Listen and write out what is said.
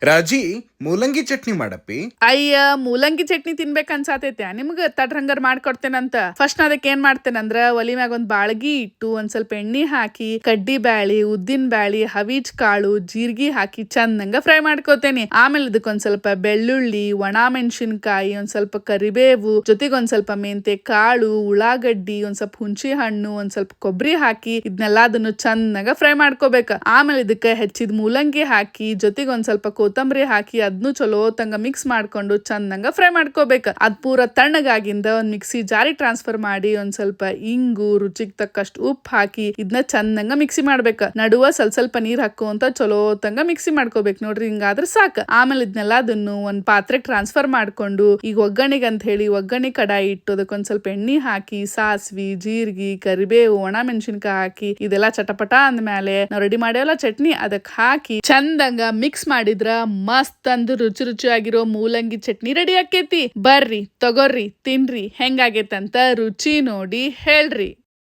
ರಾಜಿ ಮೂಲಂಗಿ ಚಟ್ನಿ ಮಾಡಪ್ಪಿ. ಅಯ್ಯ ಮೂಲಂಗಿ ಚಟ್ನಿ ತಿನ್ಬೇಕ ಅನ್ಸಾತೈತೆ ನಿಮ್ಗ ತಡ್ರಂಗರ್ ಮಾಡ್ಕೊಡ್ತೇನಂತ. ಫಸ್ಟ್ ಅದಕ್ಕೆ ಏನ್ ಮಾಡ್ತೇನಂದ್ರ ಒಲಿ ಮ್ಯಾಗ ಒಂದ್ ಬಾಳ್ಗಿ ಇಟ್ಟು ಒಂದ್ ಸ್ವಲ್ಪ ಎಣ್ಣಿ ಹಾಕಿ ಕಡ್ಡಿ ಬ್ಯಾಳಿ, ಉದ್ದಿನ ಬ್ಯಾಳಿ, ಹವೀಜ್ ಕಾಳು, ಜೀರ್ಗಿ ಹಾಕಿ ಚಂದಂಗ ಫ್ರೈ ಮಾಡ್ಕೋತೇನಿ. ಆಮೇಲೆ ಇದಕ್ಕೆ ಒಂದ್ ಸ್ವಲ್ಪ ಬೆಳ್ಳುಳ್ಳಿ, ಒಣ ಮೆಣಸಿನ್ಕಾಯಿ, ಒಂದ್ ಸ್ವಲ್ಪ ಕರಿಬೇವು, ಜೊತೆಗೆ ಒಂದ್ ಸ್ವಲ್ಪ ಮೆಂತೆ ಕಾಳು, ಉಳ್ಳಾಗಡ್ಡಿ, ಒಂದ್ ಸ್ವಲ್ಪ ಹುಣಸಿ ಹಣ್ಣು, ಒಂದ್ ಸ್ವಲ್ಪ ಕೊಬ್ಬರಿ ಹಾಕಿ ಇದನ್ನೆಲ್ಲದನ್ನು ಚಂದಂಗ ಫ್ರೈ ಮಾಡ್ಕೋಬೇಕ. ಆಮೇಲೆ ಇದಕ್ಕೆ ಹೆಚ್ಚಿದ ಮೂಲಂಗಿ ಹಾಕಿ ಜೊತೆಗೆ ಒಂದ್ ಸ್ವಲ್ಪ ಕೊತ್ತಂಬರಿ ಹಾಕಿ ಅದನ್ನು ಚಲೋ ತಂಗ ಮಿಕ್ಸ್ ಮಾಡ್ಕೊಂಡು ಚಂದಂಗ ಫ್ರೈ ಮಾಡ್ಕೋಬೇಕ. ಅದ್ ಪೂರ ತಣ್ಣಗಾಗಿಂದ ಒಂದ್ ಮಿಕ್ಸಿ ಜಾರಿ ಟ್ರಾನ್ಸ್ಫರ್ ಮಾಡಿ ಒಂದ್ ಸ್ವಲ್ಪ ಇಂಗು, ರುಚಿಗೆ ತಕ್ಕಷ್ಟು ಉಪ್ಪು ಹಾಕಿ ಇದನ್ನ ಚಂದಂಗ ಮಿಕ್ಸಿ ಮಾಡ್ಬೇಕ. ನಡುವ ಸ್ವಲ್ಪ ನೀರ್ ಹಾಕುವಂತ ಚಲೋ ತಂಗ ಮಿಕ್ಸಿ ಮಾಡ್ಕೋಬೇಕು ನೋಡ್ರಿ. ಹಿಂಗಾದ್ರೆ ಸಾಕು. ಆಮೇಲೆ ಇದನ್ನೆಲ್ಲ ಅದನ್ನು ಒಂದ್ ಪಾತ್ರೆಗೆ ಟ್ರಾನ್ಸ್ಫರ್ ಮಾಡ್ಕೊಂಡು ಈಗ ಒಗ್ಗರಣೆಗೆ ಅಂತ ಹೇಳಿ ಒಗ್ಗರಣೆ ಕಡಾಯಿ ಇಟ್ಟು ಅದಕ್ಕೊಂದ್ ಸ್ವಲ್ಪ ಎಣ್ಣೆ ಹಾಕಿ ಸಾಸ್ವಿ, ಜೀರ್ಗಿ, ಕರಿಬೇವು, ಒಣ ಮೆಣಸಿನ್ಕಾಯಿ ಹಾಕಿ ಇದೆಲ್ಲ ಚಟಪಟ ಅಂದ್ಮೇಲೆ ನಾವು ರೆಡಿ ಮಾಡ್ಯಾವಲ್ಲ ಚಟ್ನಿ ಅದಕ್ಕೆ ಹಾಕಿ ಚಂದಂಗ ಮಿಕ್ಸ್ ಮಾಡಿದ್ರ ಮಸ್ತ್ ಅಂದ್ ರುಚಿ ರುಚಿಯಾಗಿರೋ ಮೂಲಂಗಿ ಚಟ್ನಿ ರೆಡಿ ಆಕೇತಿ. ಬರ್ರಿ ತಗೋರ್ರಿ ತಿನ್ರಿ ಹೆಂಗಾಗೇತಂತ ರುಚಿ ನೋಡಿ ಹೇಳ್ರಿ.